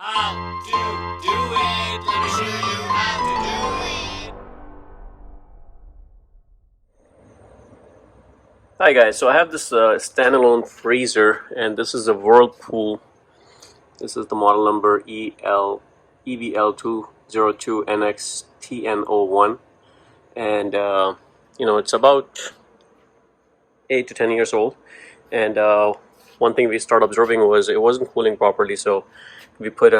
How to do it. Let me show you how to do it. Hi guys, so I have this standalone freezer, and this is a Whirlpool. This is the model number EBL202NXTN01, and it's about 8 to 10 years old. And one thing we started observing was it wasn't cooling properly, so we put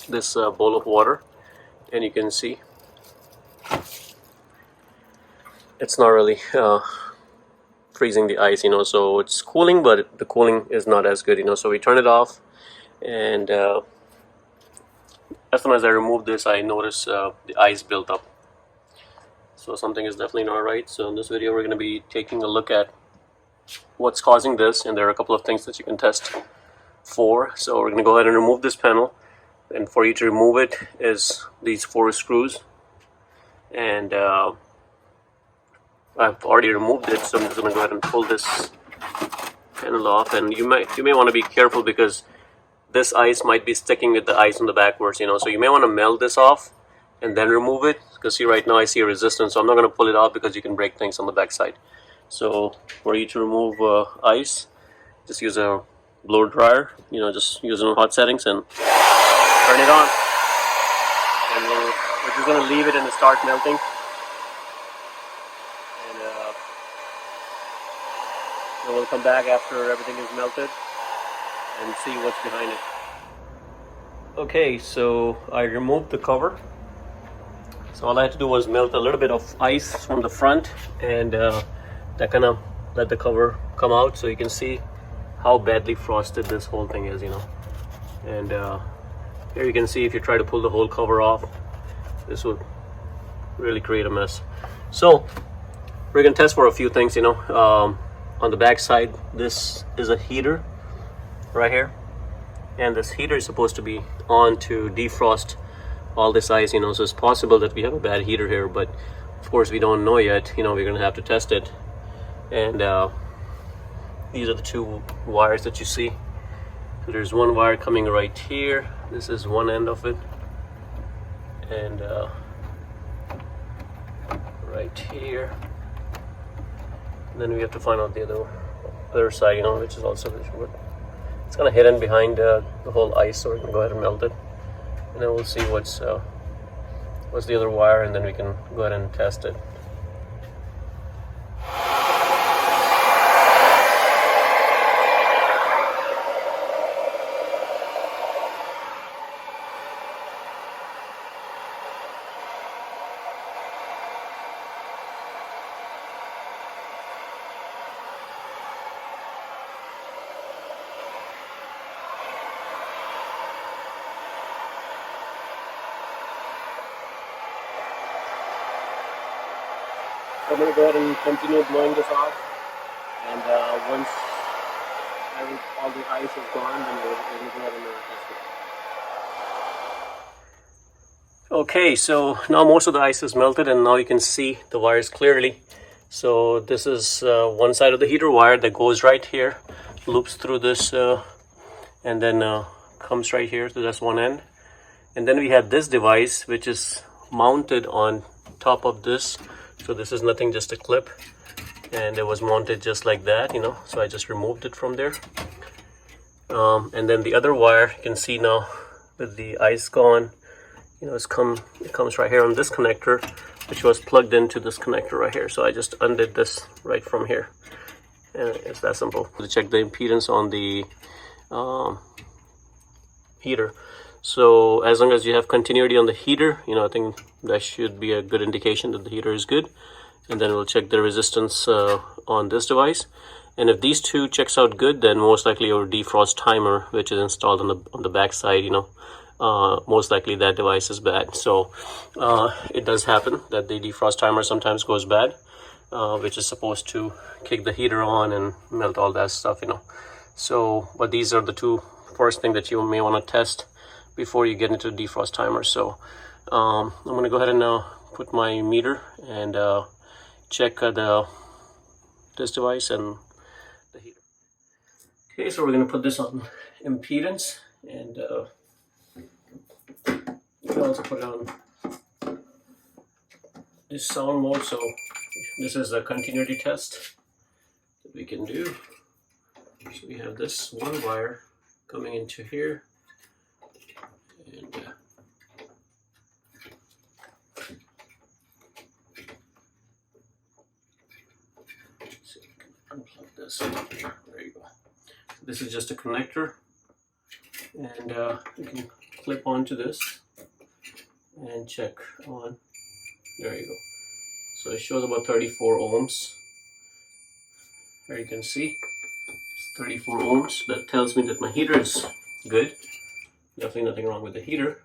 this bowl of water, and you can see it's not really freezing the ice, so it's cooling, but the cooling is not as good, so we turn it off, and as soon as I remove this, I notice the ice built up. So something is definitely not right. So in this video we're going to be taking a look at what's causing this, and there are a couple of things that you can test for. So we're going to go ahead and remove this panel, and for you to remove it is these 4 screws, and I've already removed it, so I'm just going to go ahead and pull this panel off. And you may want to be careful because this ice might be sticking with the ice on the backwards, so you may want to melt this off and then remove it, because see, right now I see a resistance, so I'm not going to pull it off because you can break things on the back side. So for you to remove ice, just use a blow dryer, just use it in hot settings and turn it on, and we're just going to leave it and start melting. And we'll come back after everything is melted and see what's behind it. Okay, so I removed the cover. So all I had to do was melt a little bit of ice from the front, and that kind of let the cover come out, so you can see how badly frosted this whole thing is, And here you can see, if you try to pull the whole cover off, this would really create a mess. So we're gonna test for a few things, on the back side. This is a heater right here, and this heater is supposed to be on to defrost all this ice, so it's possible that we have a bad heater here, but of course we don't know yet. We're gonna have to test it. And these are the 2 wires that you see. So there's one wire coming right here. This is one end of it, and right here. And then we have to find out the other side, which is also it's kind of hidden behind the whole ice, so we're gonna go ahead and melt it, and then we'll see what's the other wire, and then we can go ahead and test it. I'm going to go ahead and continue blowing this off, and once all the ice is gone, then we're going to go ahead and test it. Okay, so now most of the ice is melted, and now you can see the wires clearly. So this is one side of the heater wire that goes right here, loops through this, and then comes right here, so that's one end. And then we have this device, which is mounted on top of this. So this is nothing, just a clip, and it was mounted just like that, so I just removed it from there. And then the other wire, you can see now with the ice gone, it comes right here on this connector, which was plugged into this connector right here. So I just undid this right from here, and it's that simple. To check the impedance on the heater. So as long as you have continuity on the heater, I think that should be a good indication that the heater is good. And then we'll check the resistance on this device. And if these 2 checks out good, then most likely your defrost timer, which is installed on the back side, most likely that device is bad. So it does happen that the defrost timer sometimes goes bad, which is supposed to kick the heater on and melt all that stuff, So, but these are the 2 first thing that you may want to test before you get into the defrost timer. So I'm going to go ahead and put my meter and check this device and the heater. Okay, so we're going to put this on impedance, and you can also put it on this sound mode. So this is a continuity test that we can do. So we have this one wire coming into here, and see if we can unplug this. There you go. This is just a connector, and you can clip onto this and check on. There you go. So it shows about 34 ohms. There you can see it's 34 ohms. That tells me that my heater is good. Definitely nothing wrong with the heater.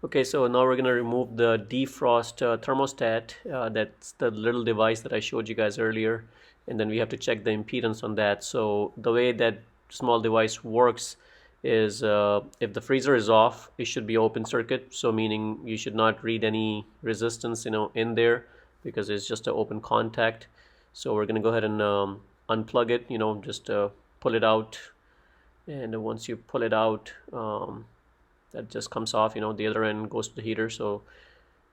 Okay, so now we're going to remove the defrost thermostat. That's the little device that I showed you guys earlier. And then we have to check the impedance on that. So the way that small device works is if the freezer is off, it should be open circuit. So meaning you should not read any resistance, in there, because it's just an open contact. So we're going to go ahead and unplug it, just pull it out. And once you pull it out, that just comes off, the other end goes to the heater. So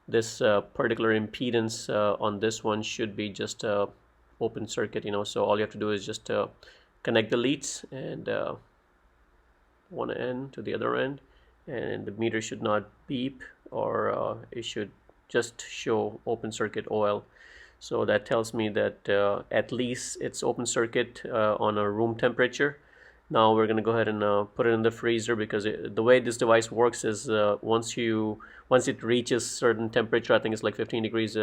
this particular impedance on this one should be just open circuit, so all you have to do is just connect the leads, and one end to the other end, and the meter should not beep, or it should just show open circuit OL. So that tells me that at least it's open circuit on a room temperature. Now we're going to go ahead and put it in the freezer, because the way this device works is once it reaches certain temperature, I think it's like 15 degrees,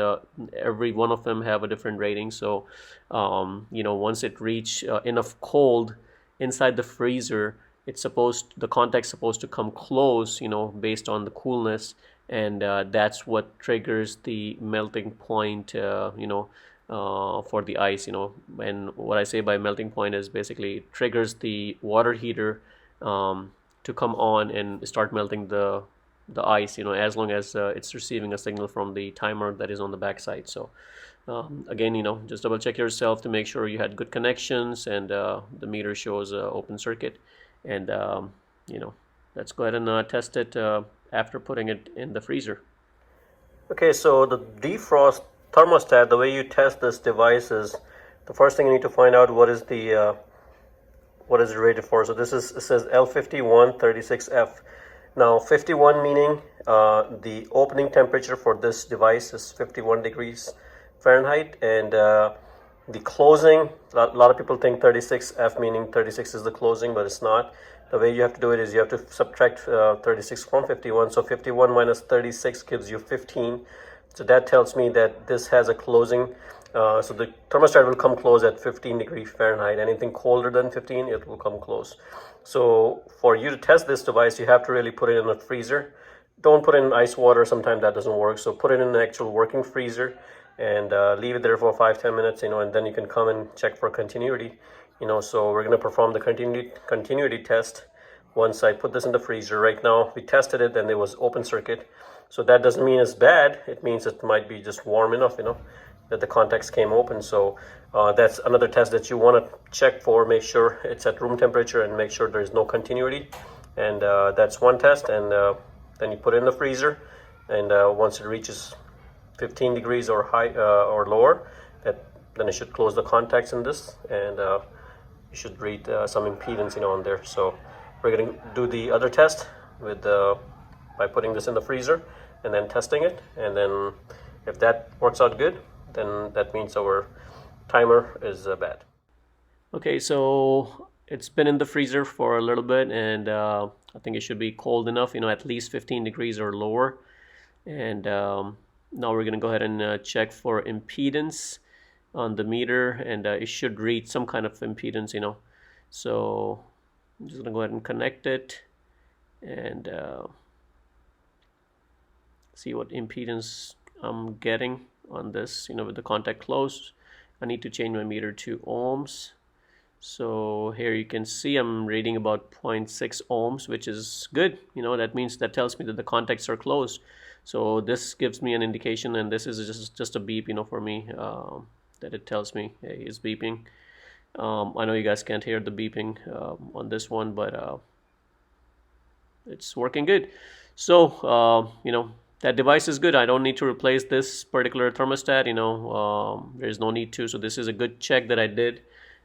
every one of them have a different rating. So once it reach enough cold inside the freezer, the contact's supposed to come close, based on the coolness, and that's what triggers the melting point, for the ice, and what I say by melting point is basically it triggers the water heater to come on and start melting the ice, as long as it's receiving a signal from the timer that is on the back side. So again, just double check yourself to make sure you had good connections, and the meter shows open circuit. And let's go ahead and test it after putting it in the freezer. Okay, so the defrost thermostat, the way you test this device is, the first thing you need to find out what is it rated for. So it says L5136F. Now 51 meaning the opening temperature for this device is 51 degrees Fahrenheit, and the closing, a lot of people think 36F meaning 36 is the closing, but it's not. The way you have to do it is you have to subtract 36 from 51. So 51 minus 36 gives you 15. So that tells me that this has a closing. So the thermostat will come close at 15 degrees Fahrenheit. Anything colder than 15, it will come close. So for you to test this device, you have to really put it in a freezer. Don't put it in ice water. Sometimes that doesn't work. So put it in an actual working freezer, and leave it there for 5-10 minutes, and then you can come and check for continuity. So we're going to perform the continuity test once I put this in the freezer. Right now we tested it and it was open circuit. So that doesn't mean it's bad. It means it might be just warm enough, that the contacts came open. So that's another test that you want to check for. Make sure it's at room temperature and make sure there's no continuity. And that's one test. And then you put it in the freezer. And once it reaches 15 degrees or high or lower, then it should close the contacts in this, and you should read some impedance, on there. So we're going to do the other test with by putting this in the freezer and then testing it, and then if that works out good, then that means our timer is bad. Okay, so it's been in the freezer for a little bit, and I think it should be cold enough, at least 15 degrees or lower. And now we're going to go ahead and check for impedance on the meter, and it should read some kind of impedance, So I'm just going to go ahead and connect it and see what impedance I'm getting on this, with the contact closed. I need to change my meter to ohms. So here you can see I'm reading about 0.6 ohms, which is good. That tells me that the contacts are closed. So this gives me an indication, and this is just a beep, for me, that it tells me, hey, it's beeping. I know you guys can't hear the beeping on this one, but it's working good. So that device is good. I don't need to replace this particular thermostat. There's no need to. So this is a good check that I did.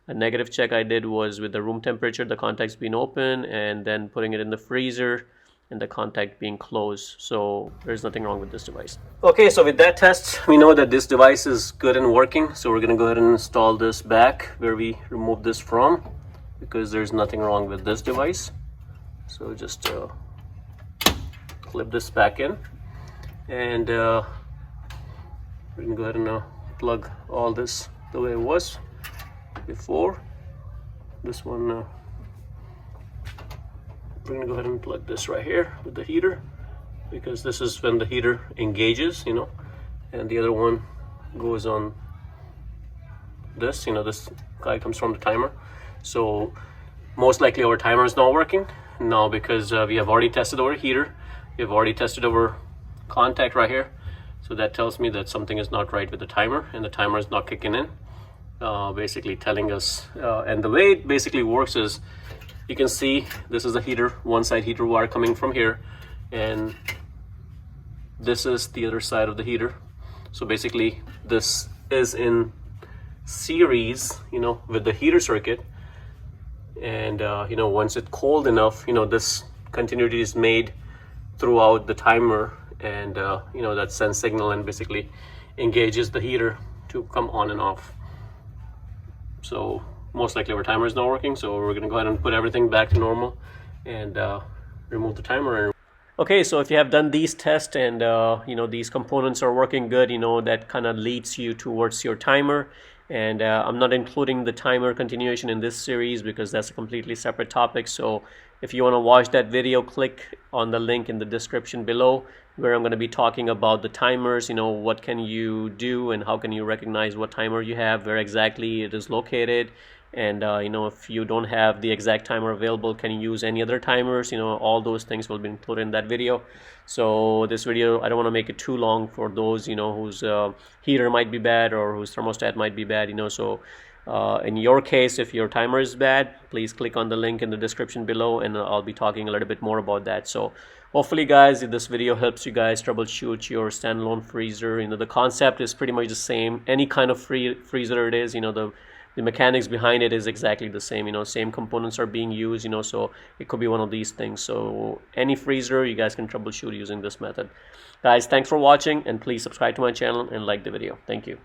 A negative check I did was with the room temperature, the contacts being open, and then putting it in the freezer and the contact being closed. So there's nothing wrong with this device. Okay, so with that test, we know that this device is good and working. So we're gonna go ahead and install this back where we removed this from, because there's nothing wrong with this device. So just clip this back in, and we're gonna go ahead and plug all this the way it was before. This one, we're gonna go ahead and plug this right here with the heater, because this is when the heater engages, and the other one goes on this. This guy comes from the timer. So most likely our timer is not working now, because we have already tested our heater, we have already tested our contact right here. So that tells me that something is not right with the timer, and the timer is not kicking in, basically telling us, and the way it basically works is, you can see this is the heater, one side heater wire coming from here, and this is the other side of the heater. So basically this is in series, with the heater circuit, and once it's cold enough, this continuity is made throughout the timer, and that sends signal and basically engages the heater to come on and off. So most likely our timer is not working, so we're gonna go ahead and put everything back to normal and remove the timer. Okay, so if you have done these tests and these components are working good, that kind of leads you towards your timer. And I'm not including the timer continuation in this series because that's a completely separate topic. So if you want to watch that video, click on the link in the description below, where I'm going to be talking about the timers. What can you do and how can you recognize what timer you have, where exactly it is located, and if you don't have the exact timer available, can you use any other timers? All those things will be included in that video. So this video, I don't want to make it too long for those whose heater might be bad or whose thermostat might be bad. So in your case, if your timer is bad, please click on the link in the description below, and I'll be talking a little bit more about that. So hopefully guys, if this video helps you guys troubleshoot your standalone freezer. The concept is pretty much the same. Any kind of freezer it is, the mechanics behind it is exactly the same. Same components are being used, so it could be one of these things. So any freezer, you guys can troubleshoot using this method. Guys, thanks for watching, and please subscribe to my channel and like the video. Thank you.